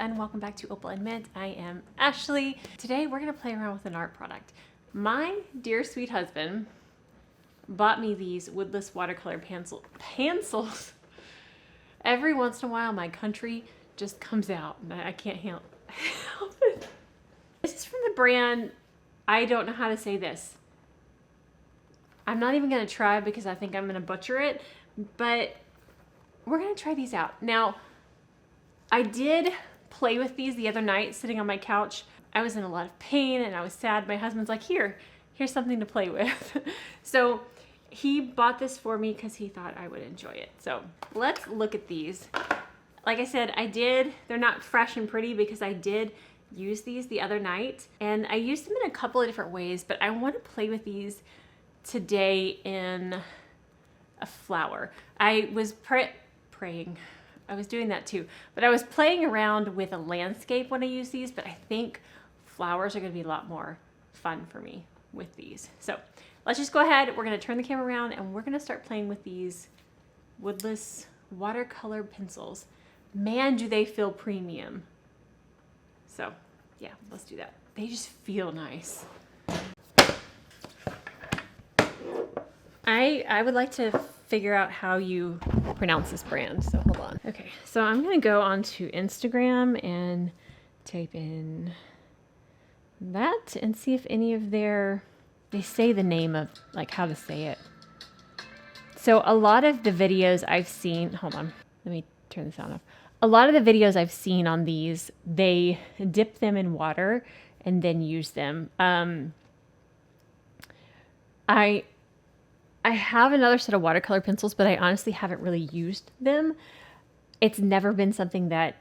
and welcome back to Opal&Mint. I am Ashley. Today we're going to play around with an art product. My dear sweet husband bought me these woodless watercolor pencils. Every once in a while my country just comes out and I can't help it. This is from the brand, I don't know how to say this. I'm not even going to try because I think I'm going to butcher it, but we're going to try these out. Now, I did play with these the other night sitting on my couch. I was in a lot of pain and I was sad. My husband's like, here's something to play with. So he bought this for me because he thought I would enjoy it. So let's look at these. Like I said, they're not fresh and pretty because I did use these the other night and I used them in a couple of different ways, but I want to play with these today in a flower. I was praying. I was doing that too, but I was playing around with a landscape when I use these, but I think flowers are going to be a lot more fun for me with these. So let's just go ahead. We're going to turn the camera around and we're going to start playing with these woodless watercolor pencils. Man, do they feel premium. So yeah, let's do that. They just feel nice. I would like to figure out how you pronounce this brand, so hold on. Okay, so I'm gonna go onto Instagram and type in that and see if any of they say the name of, like, how to say it. So a lot of the videos I've seen, hold on, let me turn the sound off. A lot of the videos I've seen on these, they dip them in water and then use them. I have another set of watercolor pencils, but I honestly haven't really used them. It's never been something that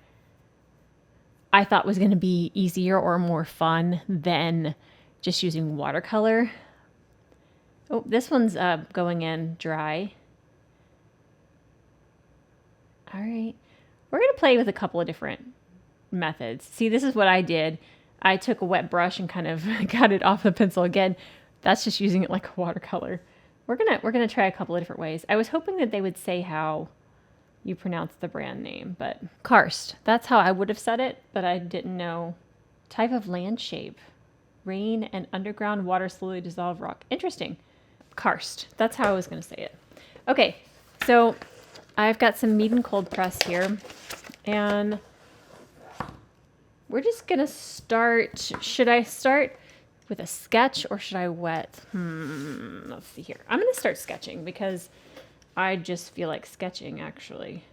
I thought was going to be easier or more fun than just using watercolor. Oh, this one's going in dry. All right. We're going to play with a couple of different methods. See, this is what I did. I took a wet brush and kind of got it off the pencil again. That's just using it like a watercolor. We're gonna try a couple of different ways. I was hoping that they would say how you pronounce the brand name, but K'arst. That's how I would have said it, but I didn't know. Type of land shape. Rain and underground water slowly dissolve rock. Interesting. K'arst. That's how I was gonna say it. Okay, so I've got some Mead & Cold Press here, and we're just gonna start. Should I start with a sketch or should I wet? Let's see here. I'm going to start sketching because I just feel like sketching actually.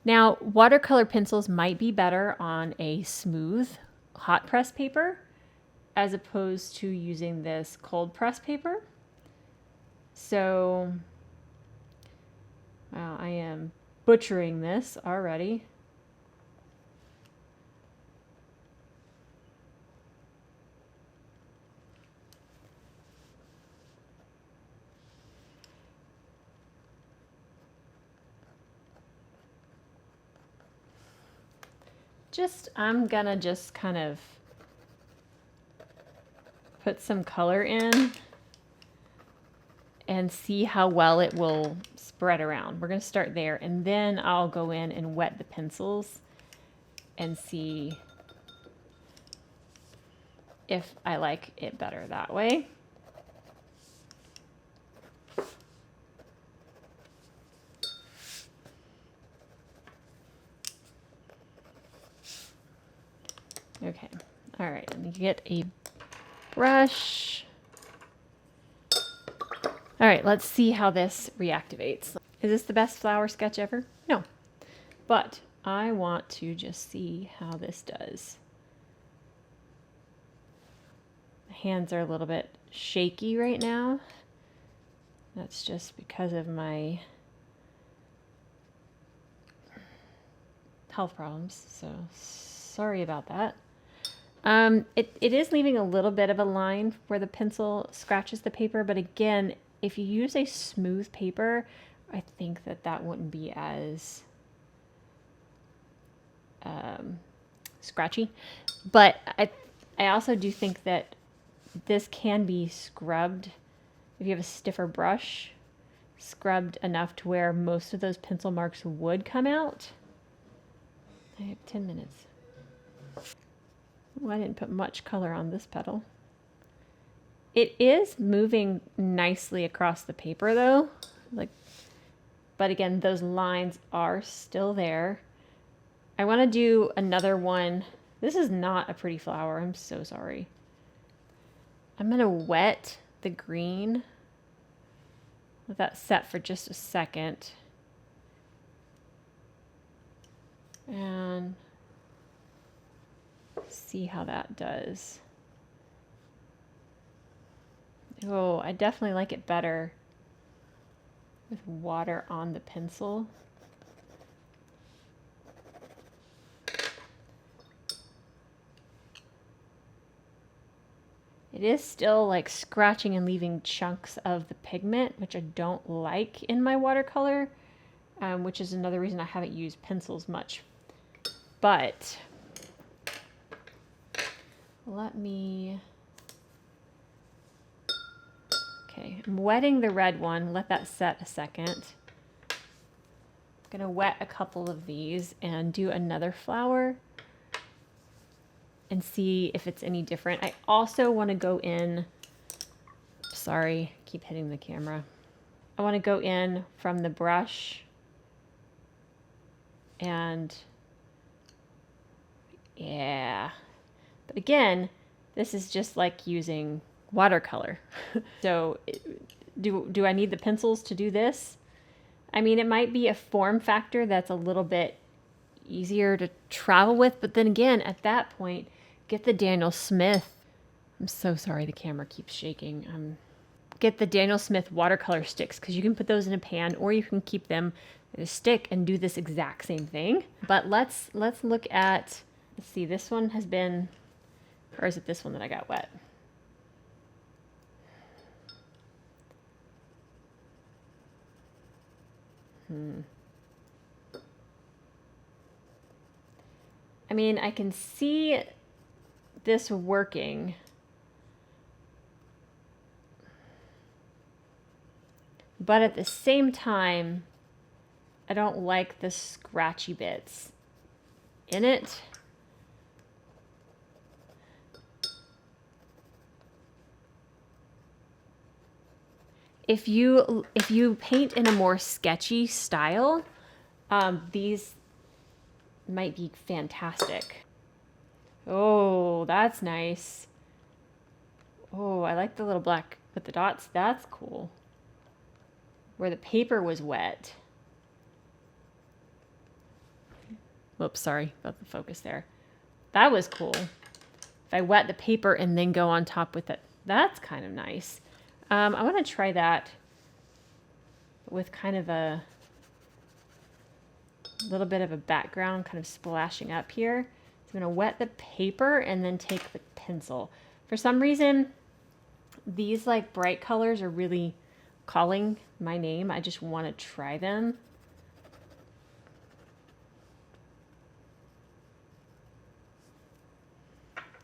Now, watercolor pencils might be better on a smooth hot press paper as opposed to using this cold press paper. So, wow, I am butchering this already. I'm gonna just kind of put some color in and see how well it will spread around. We're gonna start there and then I'll go in and wet the pencils and see if I like it better that way. Okay, all right, let me get a brush. All right, let's see how this reactivates. Is this the best flower sketch ever? No, but I want to just see how this does. The hands are a little bit shaky right now. That's just because of my health problems, so sorry about that. It is leaving a little bit of a line where the pencil scratches the paper, but again, if you use a smooth paper, I think that wouldn't be as scratchy. But I also do think that this can be scrubbed if you have a stiffer brush, scrubbed enough to where most of those pencil marks would come out. I have 10 minutes. Well, I didn't put much color on this petal. It is moving nicely across the paper though. But again, those lines are still there. I want to do another one. This is not a pretty flower. I'm so sorry. I'm going to wet the green. Let that set for just a second. And see how that does. Oh, I definitely like it better with water on the pencil. It is still like scratching and leaving chunks of the pigment, which I don't like in my watercolor, which is another reason I haven't used pencils much. But let me, okay, I'm wetting the red one. Let that set a second. I'm gonna wet a couple of these and do another flower and see if it's any different. I also want to go in, sorry, keep hitting the camera. I want to go in from the brush and yeah. But again, this is just like using watercolor. So do I need the pencils to do this? I mean, it might be a form factor that's a little bit easier to travel with, but then again, at that point, get the Daniel Smith. I'm so sorry the camera keeps shaking. Get the Daniel Smith watercolor sticks because you can put those in a pan or you can keep them in a stick and do this exact same thing. But let's look at, let's see, this one has been, or is it this one that I got wet? I mean, I can see this working. But at the same time, I don't like the scratchy bits in it. If you paint in a more sketchy style, these might be fantastic. Oh, that's nice. Oh, I like the little black with the dots. That's cool. Where the paper was wet. Whoops, sorry about the focus there. That was cool. If I wet the paper and then go on top with it, that's kind of nice. I want to try that with kind of a little bit of a background kind of splashing up here. So I'm going to wet the paper and then take the pencil. For some reason, these like bright colors are really calling my name. I just want to try them.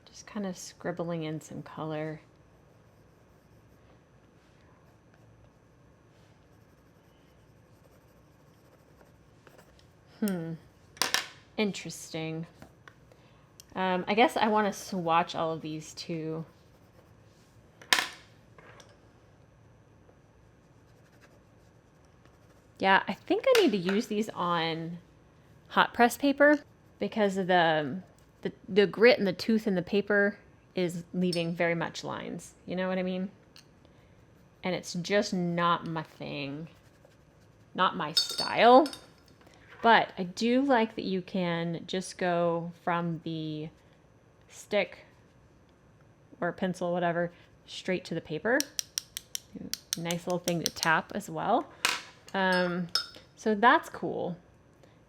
Just kind of scribbling in some color. Interesting. I guess I want to swatch all of these too. Yeah, I think I need to use these on hot press paper because of the grit and the tooth in the paper is leaving very much lines. You know what I mean? And it's just not my thing. Not my style. But I do like that you can just go from the stick or pencil, whatever, straight to the paper. Nice little thing to tap as well. So that's cool.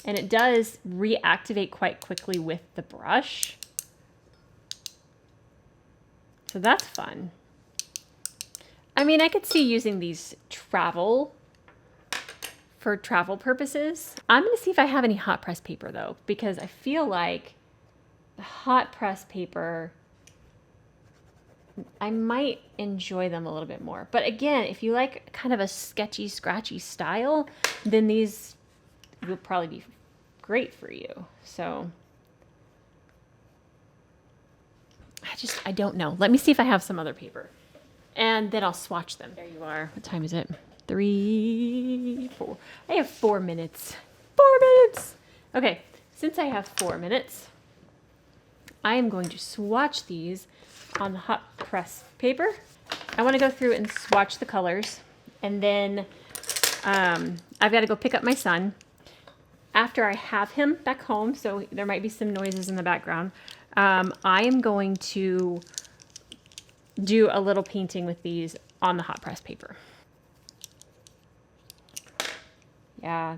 And it does reactivate quite quickly with the brush. So that's fun. I mean, I could see using these for travel purposes. I'm going to see if I have any hot press paper though, because I feel like the hot press paper, I might enjoy them a little bit more. But again, if you like kind of a sketchy, scratchy style, then these will probably be great for you. So I don't know. Let me see if I have some other paper. And then I'll swatch them. There you are. What time is it? 3, 4. I have 4 minutes. 4 minutes. Okay, since I have 4 minutes, I am going to swatch these on the hot press paper. I want to go through and swatch the colors, and then I've got to go pick up my son. After I have him back home, so there might be some noises in the background, I am going to do a little painting with these on the hot press paper. Yeah,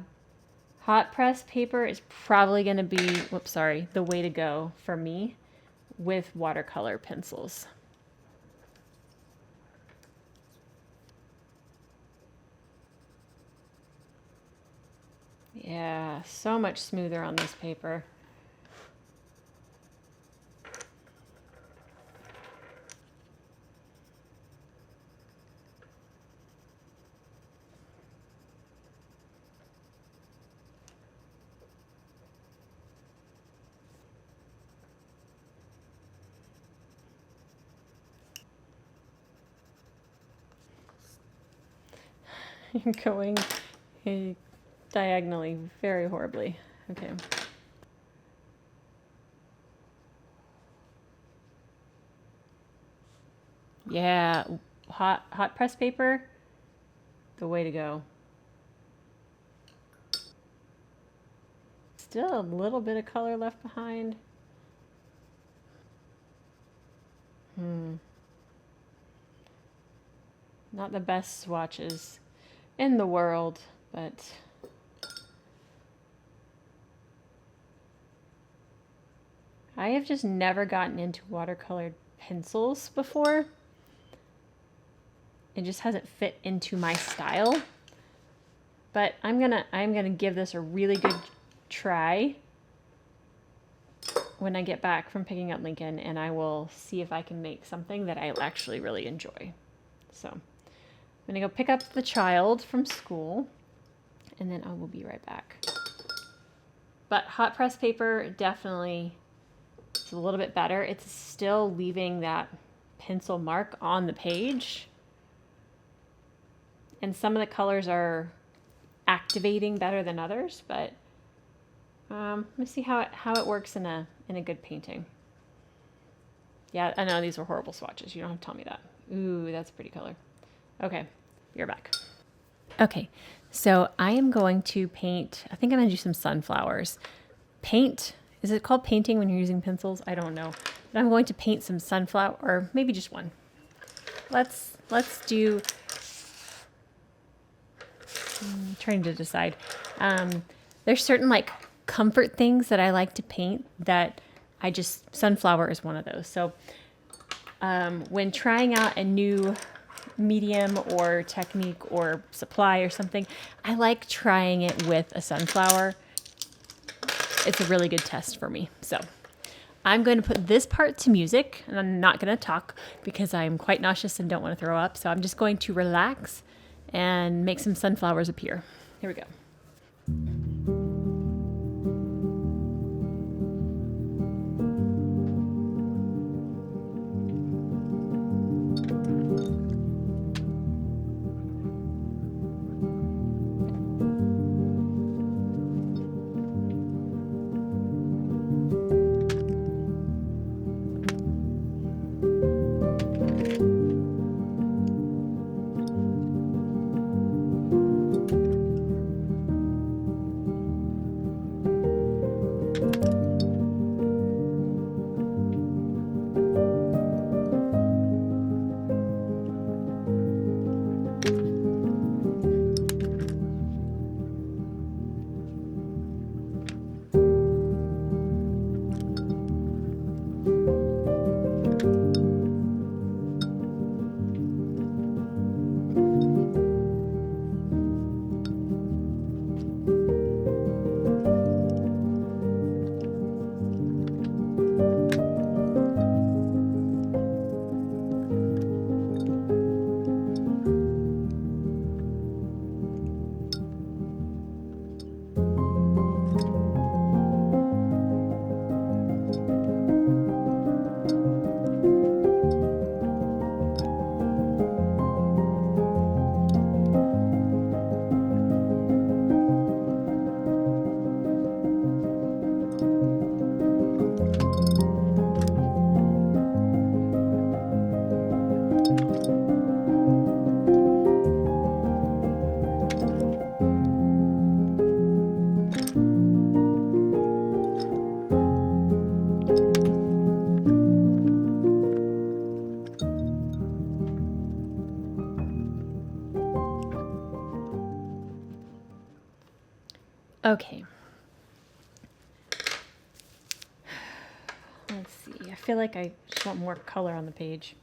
hot press paper is probably going to be, the way to go for me with watercolor pencils. Yeah, so much smoother on this paper. You're going diagonally very horribly. Okay. Yeah, hot press paper, the way to go. Still a little bit of color left behind. Not the best swatches in the world, but I have just never gotten into watercolored pencils before. It just hasn't fit into my style. But I'm gonna give this a really good try when I get back from picking up Lincoln, and I will see if I can make something that I actually really enjoy. So I'm gonna go pick up the child from school, and then I will be right back. But hot press paper definitely is a little bit better. It's still leaving that pencil mark on the page. And some of the colors are activating better than others, but let me see how it works in a good painting. Yeah, I know these were horrible swatches. You don't have to tell me that. Ooh, that's a pretty color. Okay, be right back. Okay, so I am going to paint, I think I'm gonna do some sunflowers. Is it called painting when you're using pencils? I don't know. But I'm going to paint some sunflower, or maybe just one. Let's do, I'm trying to decide. There's certain like comfort things that I like to paint that sunflower is one of those. So when trying out a new medium or technique or supply or something, I like trying it with a sunflower. It's a really good test for me. So I'm going to put this part to music, and I'm not going to talk because I'm quite nauseous and don't want to throw up. So I'm just going to relax and make some sunflowers appear. Here we go. Okay. Let's see. I feel like I just want more color on the page.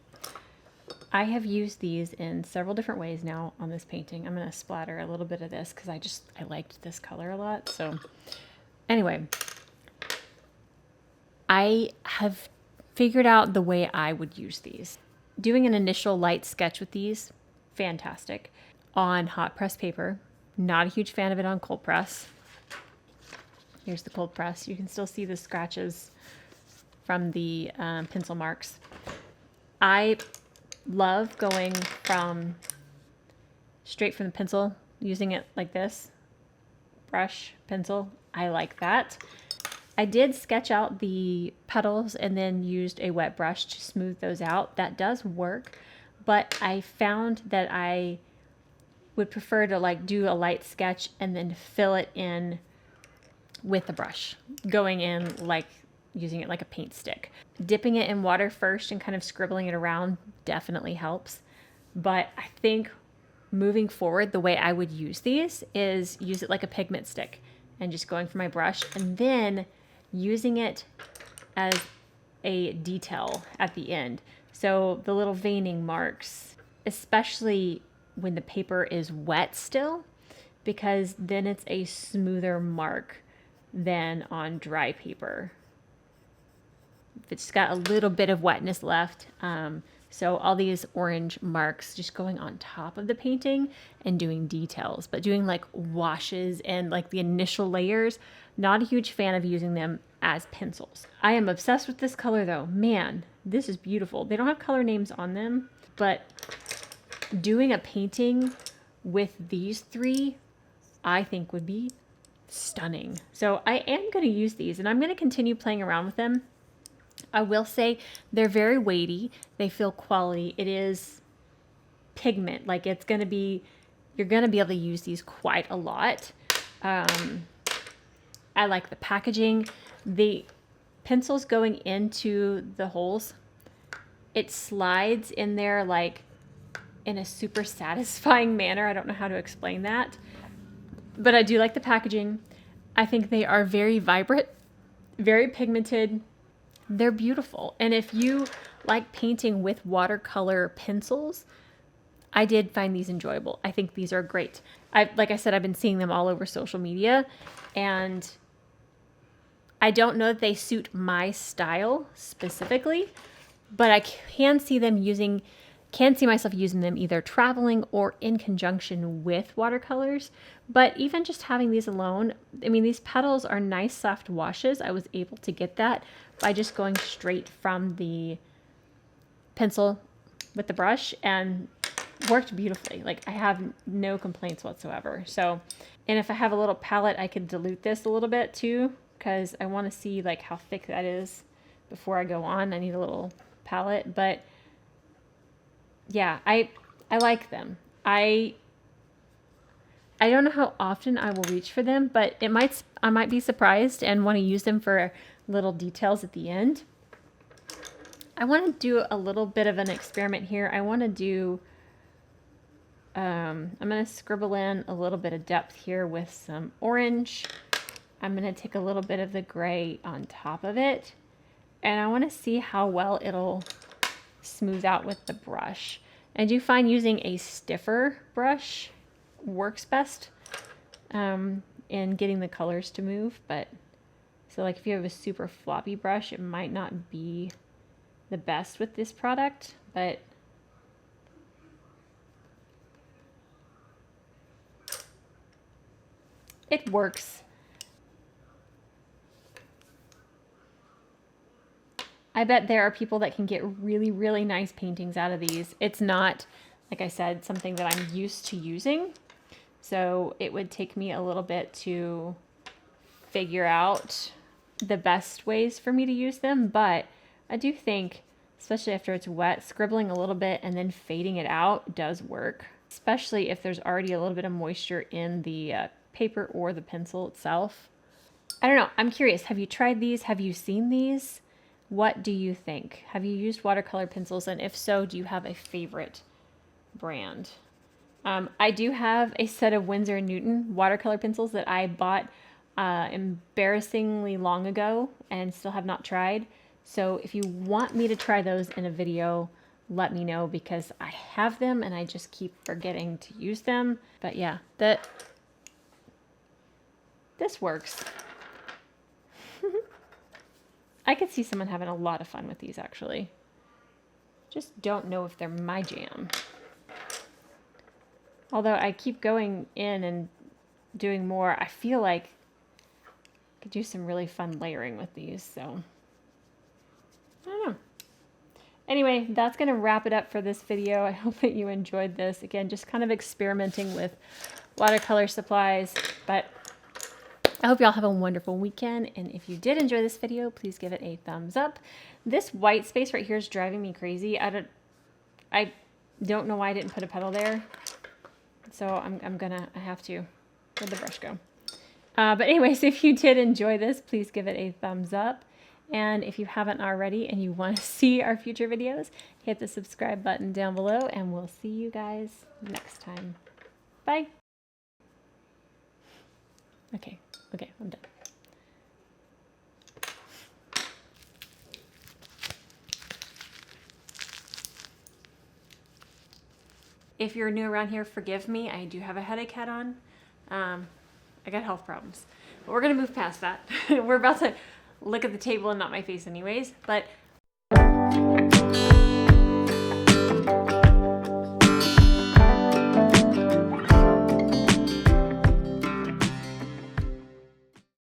I have used these in several different ways now on this painting. I'm going to splatter a little bit of this because I liked this color a lot. So anyway, I have figured out the way I would use these. Doing an initial light sketch with these, fantastic. On hot press paper, not a huge fan of it on cold press. Here's the cold press. You can still see the scratches from the pencil marks. I love going straight from the pencil, using it like this, brush, pencil. I like that. I did sketch out the petals and then used a wet brush to smooth those out. That does work, but I found that I would prefer to like do a light sketch and then fill it in with the brush, going in like using it like a paint stick. Dipping it in water first and kind of scribbling it around definitely helps. But I think moving forward, the way I would use these is use it like a pigment stick and just going for my brush and then using it as a detail at the end. So the little veining marks, especially when the paper is wet still, because then it's a smoother mark than on dry paper. It's got a little bit of wetness left. So all these orange marks just going on top of the painting and doing details, but doing like washes and like the initial layers, not a huge fan of using them as pencils. I am obsessed with this color though. Man, this is beautiful. They don't have color names on them, but doing a painting with these three, I think would be stunning. So I am going to use these and I'm going to continue playing around with them. I will say they're very weighty. They feel quality. It is pigment. Like it's going to be, you're going to be able to use these quite a lot. I like the packaging. The pencils going into the holes, it slides in there like in a super satisfying manner. I don't know how to explain that, but I do like the packaging. I think they are very vibrant, very pigmented. They're beautiful. And if you like painting with watercolor pencils, I did find these enjoyable. I think these are great. Like I said, I've been seeing them all over social media, and I don't know that they suit my style specifically, but I can see myself using them either traveling or in conjunction with watercolors. But even just having these alone, I mean, these petals are nice soft washes. I was able to get that by just going straight from the pencil with the brush and worked beautifully. Like I have no complaints whatsoever. So, and if I have a little palette, I could dilute this a little bit too, because I want to see like how thick that is before I go on. I need a little palette, but yeah, I like them. I don't know how often I will reach for them, but I might be surprised and want to use them for little details at the end. I want to do a little bit of an experiment here. I want to do, I'm going to scribble in a little bit of depth here with some orange. I'm going to take a little bit of the gray on top of it, and I want to see how well it'll smooth out with the brush. I do find using a stiffer brush works best in getting the colors to move, but so like if you have a super floppy brush, it might not be the best with this product, but it works. I bet there are people that can get really, really nice paintings out of these. It's not, like I said, something that I'm used to using. So it would take me a little bit to figure out the best ways for me to use them. But I do think, especially after it's wet, scribbling a little bit and then fading it out does work. Especially if there's already a little bit of moisture in the paper or the pencil itself. I don't know. I'm curious. Have you tried these? Have you seen these? What do you think? Have you used watercolor pencils? And if so, do you have a favorite brand? I do have a set of Winsor & Newton watercolor pencils that I bought embarrassingly long ago and still have not tried. So if you want me to try those in a video, let me know, because I have them and I just keep forgetting to use them. But yeah, this works. I could see someone having a lot of fun with these, actually. Just don't know if they're my jam. Although I keep going in and doing more, I feel like I could do some really fun layering with these, so I don't know. Anyway, that's going to wrap it up for this video. I hope that you enjoyed this. Again, just kind of experimenting with watercolor supplies, but I hope y'all have a wonderful weekend, and if you did enjoy this video, please give it a thumbs up. This white space right here is driving me crazy. I don't know why I didn't put a petal there, so I have to. Where'd the brush go? But anyways, if you did enjoy this, please give it a thumbs up, and if you haven't already and you want to see our future videos, hit the subscribe button down below, and we'll see you guys next time. Bye. Okay, I'm done. If you're new around here, forgive me. I do have a headache hat on. I got health problems. But we're going to move past that. We're about to look at the table and not my face anyways. But